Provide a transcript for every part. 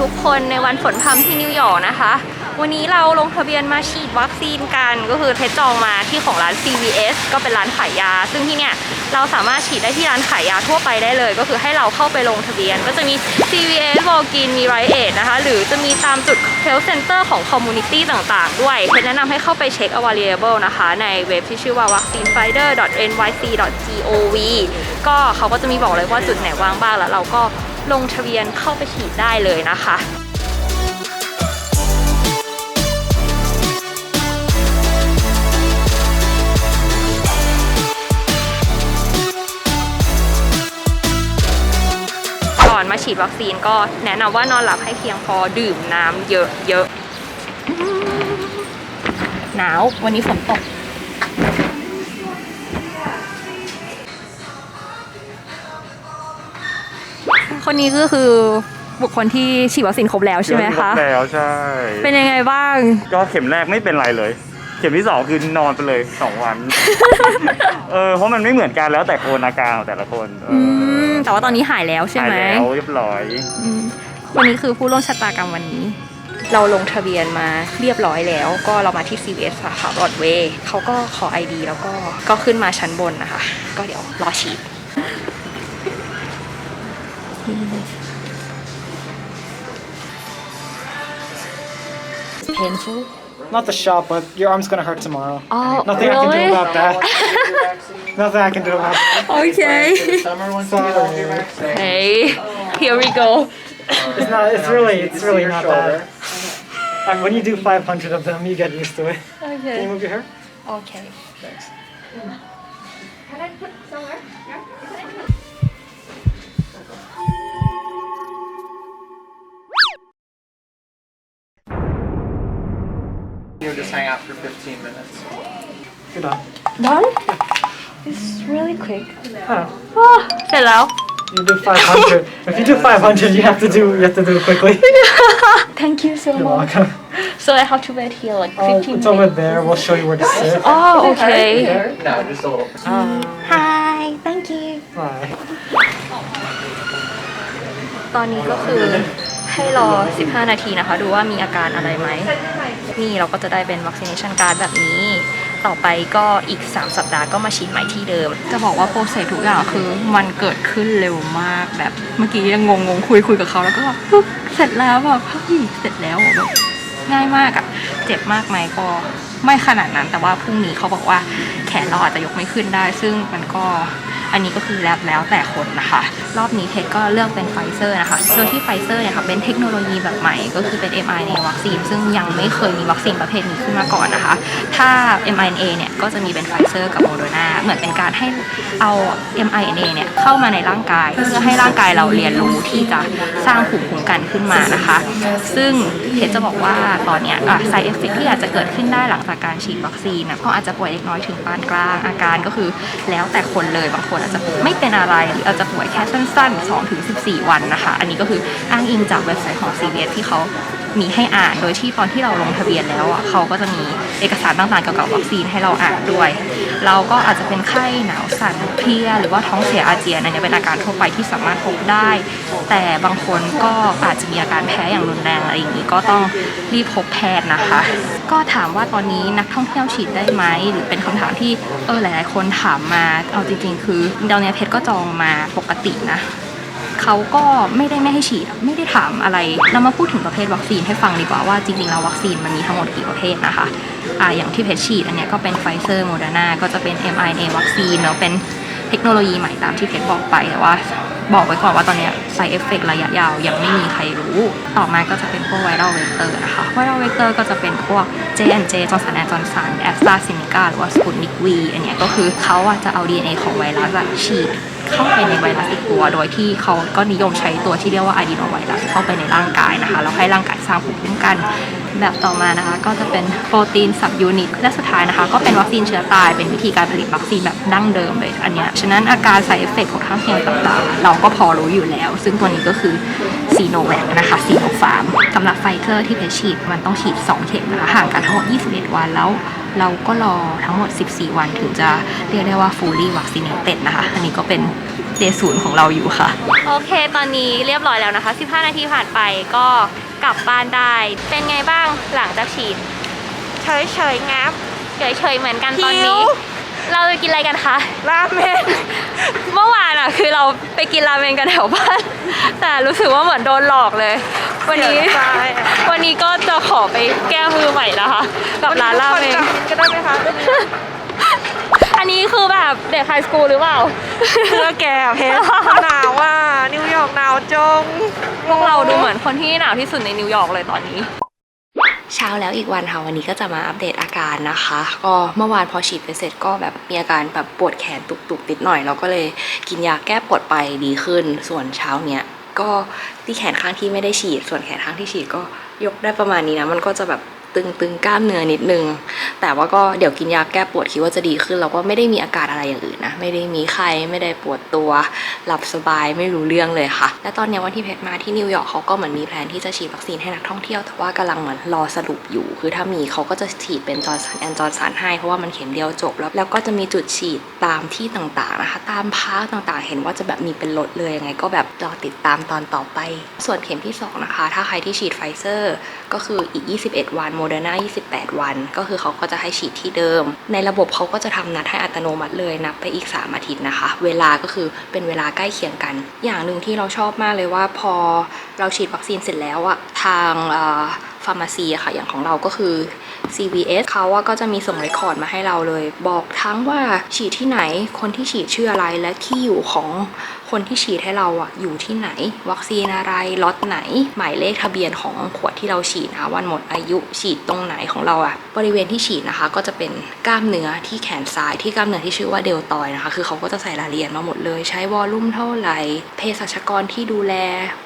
ทุกคนในวันฝนพรำที่นิวยอร์กนะคะวันนี้เราลงทะเบียนมาฉีดวัคซีนกันก็คือเพชรจองมาที่ของร้าน CVS ก็เป็นร้านขายยาซึ่งที่เนี่ยเราสามารถฉีดได้ที่ร้านขายยาทั่วไปได้เลยก็คือให้เราเข้าไปลงทะเบียนก็จะมี CVS Walgreens มี Rite Aid นะคะหรือจะมีตามจุด Health Center ของ Community ต่างๆด้วยเพชรแนะนำให้เข้าไปเช็ค Available นะคะในเว็บที่ชื่อว่า vaccinefinder.nyc.gov ก็เขาก็จะมีบอกเลยว่าจุดไหนว่างบ้างแล้วเราก็ลงทะเบียนเข้าไปฉีดได้เลยนะคะก่อนมาฉีดวัคซีนก็แนะนำว่านอนหลับให้เพียงพอดื่มน้ำเยอะๆหนาววันนี้ฝนตกคนนี้ก็คือบุคคลที่ฉีดวัคซีนครบแล้วใช่ไหมคะครบแล้วใช่เป็นยังไงบ้างก็เข็มแรกไม่เป็นไรเลยเข็มที่2คือนอนไปเลย2 วัน เพราะมันไม่เหมือนกันแล้วแต่คนอาการของแต่ละคนแต่ว่าตอนนี้หายแล้วใช่ไหมหายแล้วเรียบร้อยวันนี้คือผู้ร่วมชะตากรรมวันนี้เราลงทะเบียนมาเรียบร้อยแล้วก็เรามาที่ CVS สาขาบรอดเวย์เขาก็ขอ ID แล้วก็ขึ้นมาชั้นบนนะคะก็เดี๋ยวรอฉีดpainful Not the shot, but your arm's gonna hurt tomorrow. Oh, Nothing really? I can do about that. Nothing I can do about that. Okay. Sorry. Hey, here we go. It's really not bad. And when you do 500 of them, you get used to it. Okay. Can you move your hair? Okay. Thanks. Can I put somewhere? You'll just hang out for 15 minutes. You're done. Done? It's really quick. Oh. เสร็จแล้ว You do 500. If you do 500, you have to do it quickly. Thank you so You're much. welcome. So I have to wait here like 15 It's minutes. over there. We'll show you where to sit. Oh, okay. No, just a little. Hi, thank you. Bye. ตอนนี้ก็คือให้รอ 15 นาทีนะคะดูว่ามีอาการอะไรไหมนี่เราก็จะได้เป็น vaccination card แบบนี้ต่อไปก็อีก3 สัปดาห์ก็มาฉีดใหม่ที่เดิมจะบอกว่าโปรเซสทุกอย่างคือมันเกิดขึ้นเร็วมากแบบเมื่อกี้ยังงงคุยกับเขาแล้วก็ปุ๊บเสร็จแล้วแบบเฮ้ยเสร็จแล้วแบบง่ายมากอะเจ็บมากไหมก็ไม่ขนาดนั้นแต่ว่าพรุ่งนี้เขาบอกว่าแขนเราอาจจะยกไม่ขึ้นได้ซึ่งมันก็อันนี้ก็คือแล้วแต่คนนะคะรอบนี้เพชรก็เลือกเป็นไฟเซอร์นะคะโดยที่ไฟเซอร์เนี่ยค่ะเป็นเทคโนโลยีแบบใหม่ก็คือเป็น mRNA วัคซีนซึ่งยังไม่เคยมีวัคซีนประเภทนี้ขึ้นมาก่อนนะคะถ้า mRNA เนี่ยก็จะมีเป็นไฟเซอร์กับโมเดอร์นาเหมือนเป็นการให้เอา mRNA เนี่ยเข้ามาในร่างกายเพื่อให้ร่างกายเราเรียนรู้ที่จะสร้างภูมิคุ้มกันขึ้นมานะคะซึ่งเพชรจะบอกว่าตอนเนี้ยside effect ที่อาจจะเกิดขึ้นได้หลังจากการฉีดวัคซีนก็อาจจะป่วยเล็กน้อยถึงปานกลางอาการก็คือแล้วแต่คนเลยบางคนอาจจะไม่เป็นอะไรหรืออาจจะป่วยแค่สั้นๆ 2-14 วันนะคะอันนี้ก็คืออ้างอิงจากเว็บไซต์ของ CVS ที่เขามีให้อ่านโดยที่ตอนที่เราลงทะเบียนแล้วเขาก็จะมีเอกสารต่างๆเกี่ยวกับวัคซีนให้เราอ่านด้วยเราก็อาจจะเป็นไข้หนาวสั่นเพลียหรือว่าท้องเสียอาเจียนอันนี้เป็นอาการทั่วไปที่สามารถพบได้แต่บางคนก็อาจจะมีอาการแพ้อย่างรุนแรงอะไรอย่างนี้ก็ต้องรีบพบแพทย์นะคะก็ถามว่าตอนนี้นักท่องเที่ยวฉีดได้ไหมหรือเป็นคำถามที่หลายๆคนถามมาเอาจริงๆคือเดี๋ยวนี้เพชรก็จองมาปกตินะเขาก็ไม่ให้ฉีดไม่ได้ถามอะไรเรามาพูดถึงประเภทวัคซีนให้ฟังดีกว่าว่าจริงๆแล้ววัคซีนมันมีทั้งหมดกี่ประเภทนะคะอย่างที่เพชรฉีดอันนี้ก็เป็นไฟเซอร์โมเดอร์นาก็จะเป็น mRNA วัคซีนเนาะเป็นเทคโนโลยีใหม่ตามที่เพชรบอกไปแต่ว่าบอกไว้ก่อนว่าตอนนี้ side effect ระยะยาวยังไม่มีใครรู้ต่อมาก็จะเป็นพวกไวรัลเวกเตอร์นะคะไวรัลเวกเตอร์ก็จะเป็นพวก J&J Johnson & Johnson AstraZeneca หรือว่า Sputnik V อันนี้ก็คือเขาจะเอา DNA ของไวรัสฉีดเข้าไปในไวรัสอีกตัวโดยที่เขาก็นิยมใช้ตัวที่เรียกว่าอะดีโนไวรัสเข้าไปในร่างกายนะคะแล้วให้ร่างกายสร้างภูมิคุ้มกันแบบต่อมานะคะก็จะเป็นโปรตีนซับยูนิตและสุดท้ายนะคะก็เป็นวัคซีนเชื้อตายเป็นวิธีการผลิตวัคซีนแบบดั้งเดิมเลยอันเนี้ยฉะนั้นอาการside effectของข้างเคียงต่างๆเราก็พอรู้อยู่แล้วซึ่งตัวนี้ก็คือซีโนแวคนะคะซีโนฟาร์มสำหรับไฟเซอร์ที่เพชรฉีดมันต้องฉีด2 เข็มนะคะห่างกันทั้งหมด21 วันแล้วเราก็รอทั้งหมด14 วันถึงจะเรียกได้ว่า fully vaccinated นะคะอันนี้ก็เป็น เดย์0ของเราอยู่ค่ะ โอเค ตอนนี้เรียบร้อยแล้วนะคะ15 นาทีผ่านไปก็กลับบ้านได้ เป็นไงบ้างหลังจากฉีดเฉยๆงับเฉยๆเหมือนกันตอนนี้ เราจะกินอะไรกันคะราเมน เมื่อวานอะคือเราไปกินราเมนกันแถวบ้าน แต่รู้สึกว่าเหมือนโดนหลอกเลย วันนี้ก็จะขอไปแก้มือใหม่นะคะกับร้านราเมนก็ได้ไหมคะ อันนี้คือแบบเด็กไฮสคูลหรือเปล่าเพื่อแกเพชรหนาวว่านิวยอร์กหนาวจงพวกเราดูเหมือนคนที่หนาวที่สุดในนิวยอร์กเลยตอนนี้เช้าแล้วอีกวันค่ะวันนี้ก็จะมาอัปเดตอาการนะคะก็เมื่อวานพอฉีดไปเสร็จก็แบบมีอาการแบบปวดแขนตุกๆนิดหน่อยเราก็เลยกินยาแก้ปวดไปดีขึ้นส่วนเช้าเนี้ยก็ที่แขนข้างที่ไม่ได้ฉีดส่วนแขนข้างที่ฉีดก็ยกได้ประมาณนี้นะมันก็จะแบบตึงๆกล้ามเนื้อนิดนึงแต่ว่าก็เดี๋ยวกินยาแก้ปวดคิดว่าจะดีขึ้นแล้วก็ไม่ได้มีอาการอะไรอย่างอื่นนะไม่ได้มีไข้ไม่ได้ปวดตัวหลับสบายไม่รู้เรื่องเลยค่ะและตอนนี้วันที่เพชรมาที่นิวยอร์กเขาก็เหมือนมีแผนที่จะฉีดวัคซีนให้นักท่องเที่ยวแต่ว่ากำลังเหมือนรอสรุปอยู่คือถ้ามีเขาก็จะฉีดเป็นจอร์นสันแอนด์จอร์นสันให้เพราะว่ามันเข็มเดียวจบแล้วก็จะมีจุดฉีดตามที่ต่างๆนะคะตามพาร์คต่างๆเห็นว่าจะแบบมีเป็นรถเลยยังไงก็แบบรอติดตามตอนต่อไปส่วนเข็มที่2นะคะถ้าใครที่ฉีดไฟเซอร์ก็คืออีก21วันโมเดอร์นา28 วันก็คือเขาก็จะให้ฉีดที่เดิมในระบบเขาก็จะทำนัดให้อัตโนมัติเลยนับไปอีก3 อาทิตย์นะคะเวลาก็คือเป็นเวลาใกล้เคียงกันอย่างหนึ่งที่เราชอบมากเลยว่าพอเราฉีดวัคซีนเสร็จแล้วอะทางฟาร์มาซีค่ะอย่างของเราก็คือ CVS เขาก็จะมีส่งเรคคอร์ดมาให้เราเลยบอกทั้งว่าฉีดที่ไหนคนที่ฉีดชื่ออะไรและที่อยู่ของคนที่ฉีดให้เราอะอยู่ที่ไหนวัคซีนอะไรล็อตไหนหมายเลขทะเบียนของขวดที่เราฉีดนะคะวันหมดอายุฉีดตรงไหนของเราอะบริเวณที่ฉีดนะคะก็จะเป็นกล้ามเนื้อที่แขนซ้ายที่กล้ามเนื้อที่ชื่อว่าเดลตอยนะคะคือเขาก็จะใส่รายละเอียดมาหมดเลยใช้วอลลุ่มเท่าไหร่เภสัชกรที่ดูแล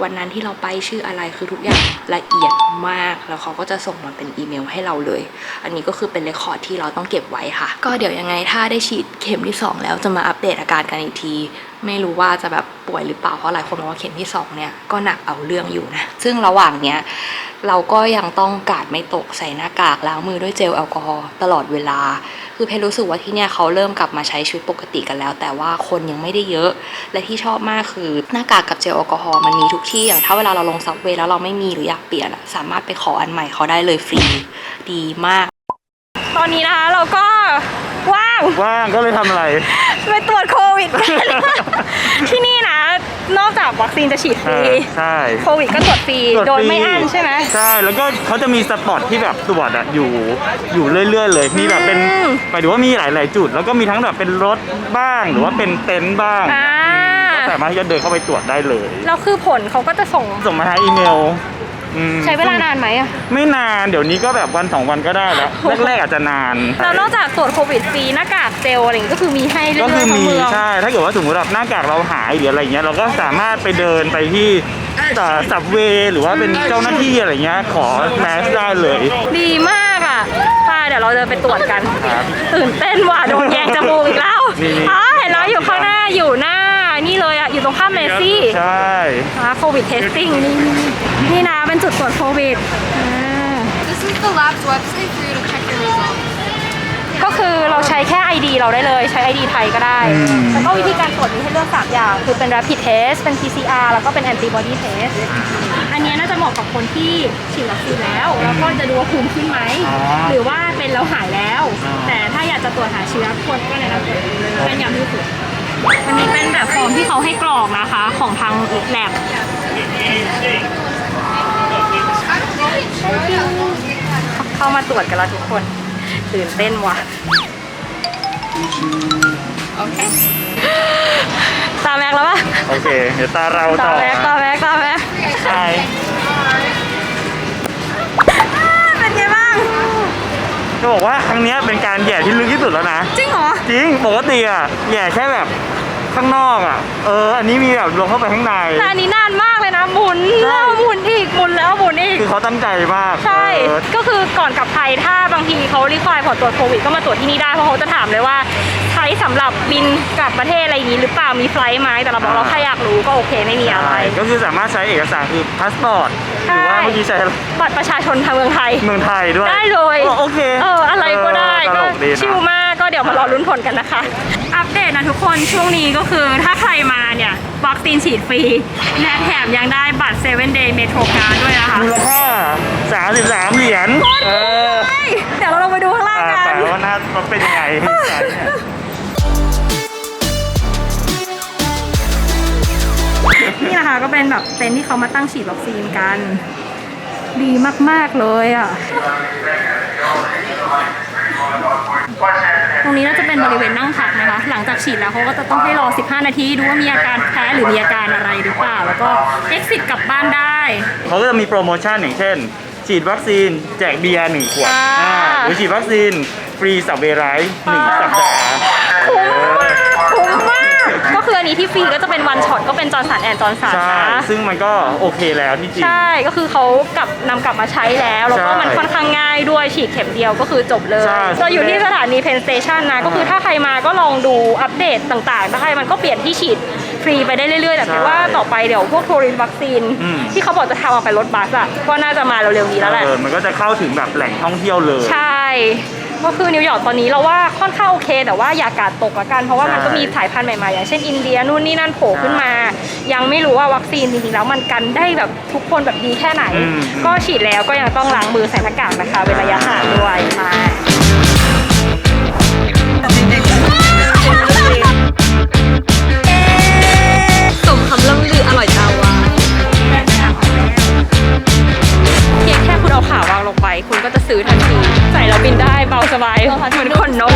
วันนั้นที่เราไปชื่ออะไรคือทุกอย่างละเอียดมากแล้วเขาก็จะส่งมาเป็นอีเมลให้เราเลยอันนี้ก็คือเป็นเรคคอร์ดที่เราต้องเก็บไว้ค่ะก็เดี๋ยวยังไงถ้าได้ฉีดเข็มที่2แล้วจะมาอัปเดตอาการกันอีกทีไม่รู้ว่าจะแบบป่วยหรือเปล่าเพราะหลายคนบอกว่าเข็มที่2เนี่ยก็หนักเอาเรื่องอยู่นะซึ่งระหว่างเนี้ยเราก็ยังต้องกาดไม่ตกใส่หน้ากากล้างมือด้วยเจลแอลกอฮอล์ตลอดเวลาคือเพนรู้สึกว่าที่เนี่ยเขาเริ่มกลับมาใช้ชีวิตปกติกันแล้วแต่ว่าคนยังไม่ได้เยอะและที่ชอบมากคือหน้ากากกับเจลแอลกอฮอล์มันมีทุกที่อย่างถ้าเวลาเราลงซับเวย์แล้วเราไม่มีหรืออยากเปลี่ยนสามารถไปขออันใหม่เขาได้เลยฟรีดีมากตอนนี้นะคะเราก็ว่างก็เลยทำอะไรไปตรวจโควิดกัน ที่นี่นะนอกจากวัคซีนจะฉีดฟรีใช่โควิดก็ตรวจฟรีโดยไม่อั้นใช่ไหมใช่แล้วก็เขาจะมีสปอตที่แบบตรวจอยู่เรื่อยๆเลยมีแบบเป็นหมายถึงว่ามีหลายๆจุดแล้วก็มีทั้งแบบเป็นรถบ้างหรือว่าเป็นเต็นท์บ้างก็สามารถที่จะเดินเข้าไปตรวจได้เลยแล้วคือผลเขาก็จะส่งมาทางอีเมลใช้เวลานานไหมอะไม่นานเดี๋ยวนี้ก็แบบวัน2 วันก็ได้แล้วแรกๆอาจจะนานแล้วนอกจากตรวจโควิดฟรีหน้ากากเจลอะไรอย่างงี้ก็คือมีให้เรื่อยๆทั้งเมืองใช่ถ้าเกิดว่าสมมติแบบหน้ากากเราหายหรืออะไรเงี้ยเราก็สามารถไปเดินไปที่สับเวย์หรือว่าเป็นเจ้าหน้าที่อะไรเงี้ยขอแมสได้เลยดีมากอ่ะเดี๋ยวเราจะไปตรวจกันตื่นเต้นว่ะโดนแยงจมูกอีกแล้วเห็นแล้วอยู่ข้างหน้าอยู่หน้านี่เลยอ่ะอยู่ตรงข้ามเมซี่ใช่โควิดเทสติ้งนี่นะเป็นจุดตรวจโควิด This is the lab's website for you to check your results ก็คือเราใช้แค่ ID เราได้เลยใช้ ID ไทยก็ได้แล้วก็วิธีการตรวจมีให้เลือก3อย่างคือเป็น Rapid Test เป็น PCR แล้วก็เป็น Antibody Test อันนี้น่าจะเหมาะกับคนที่ฉีดวัคซีนแล้วก็จะดูว่าภูมิขึ้นไหมหรือว่าเป็นแล้วหายแล้วแต่ถ้าอยากจะตรวจหาเชื้อคนก็แนะนำตรวจเป็นยาที่สุดอันนี้เป็นแบบฟอร์มที่เขาให้กรอกนะคะของทางแลบเข้ามาตรวจกันแล้วทุกคนตื่นเต้นว่ะโอเคตาแม็กแล้วป่ะโอเคเดี๋ยวตาเราต่อตาแม็กใช่เป็นไงบ้างจะบอกว่าครั้งนี้เป็นการแย่ที่ลึกที่สุดแล้วนะจริงเหรอจริงปกติอะแย่แค่แบบข้างนอกอ่ะอันนี้มีแบบลงเข้าไปข้างในแต่อันนี้นานมากเลยนะหมุนแล้วหมุนอีกหมุนแล้วหมุนอีกคือเขาตั้งใจมากใช่ก็คือก่อนกลับไทยถ้าบางทีเขารีควายผลตรวจโควิดก็มาตรวจที่นี่ได้เพราะเขาจะถามเลยว่าใช้สำหรับบินกลับประเทศอะไรอย่างนี้หรือเปล่ามีไฟล์ไหมแต่เราบอกเราแค่อยากรู้ก็โอเคไม่มีอะไรก็คือสามารถใช้เอกสารคือพาสปอร์ตหรือว่าเมื่อกี้ใช้บัตรประชาชนทางเมืองไทยด้วยได้เลยโอเคอะไรก็ได้ก็ชิลมากก็เดี๋ยวมารอลุ้นผลกันนะคะอัป เดตนะทุกคนช่วงนี้ก็คือถ้าใครมาเนี่ยวัคซีนฉีดฟรีและแถมยังได้บัตร 7 Day Metro Card ด้วยนะคะ มูลค่า33 เหรียญเดี๋ยวเราลงไปดูข้างล่างกัน แต่ว่าน่าเป็นยังไง นี่นะคะก็เป็นแบบเต็นท์ที่เขามาตั้งฉีดวัคซีนกัน ดีมากๆเลยอ่ะ ตรงนี้น่าจะเป็นบริเวณนั่งพักนะคะ หลังจากฉีดแล้วเขาก็จะต้องให้รอ 15 นาทีดูว่ามีอาการแพ้หรือมีอาการอะไรหรือเปล่า แล้วก็ exit กลับบ้านได้ เขาก็จะมีโปรโมชั่นอย่างเช่น ฉีดวัคซีนแจกเบียร์1 ขวด หรือฉีดวัคซีนฟรีสัปเวไลท์1 สัปดาห์ คุ้มมาก ก็คืออันนี้ที่ฟรีก็จะเป็นวันช็อตก็เป็นจอร์สันแอนด์จอร์สัน ใช่ นะ ซึ่งมันก็โอเคแล้วที่จริง ใช่ ก็คือเขานำกลับมาใช้แล้ว แล้วก็ ใช่ มันค่อนข้างง่ายด้วยฉีดเข็มเดียวก็คือจบเลย ใช่ เราอยู่ที่สถานีเพนสเตชันนะ ก็คือถ้าใครมาก็ลองดูอัปเดตต่างๆได้มันก็เปลี่ยนที่ฉีดฟรีไปได้เรื่อยๆ แต่คิดว่าต่อไปเดี๋ยวพวกทัวริสต์วัคซีนที่เขาบอกจะทำเอาไปรถบัสอ่ะก็น่าจะมาเร็วๆนี้แล้วแหละ มันก็จะเข้าถึงแบบแหล่งท่องเที่ยวเลย ใช่ ก็คือนิวยอร์กตอนนี้เราว่าค่อนข้างโอเค แต่ว่าอย่ากาดตกละกันเพราะว่ามันก็มีสายพันธุ์ใหม่ๆอย่างเช่นอินเดียนู่นนี่นั่นโผล่ขึ้นมา ยังไม่รู้ว่าวัคซีนจริงๆแล้วมันกันได้แบบทุกคนแบบดีแค่ไหน ก็ฉีดแล้วก็ยังต้องล้างมือใส่หน้ากากนะคะเป็นระยะห่างด้วยใช่สมคำล่ำลืออร่อยตาวาเพียงแค่คุณเอาขาวางลงไปคุณก็จะซื้อทันทีใส่แล้วบินได้เบาสบายเหมือนขนนก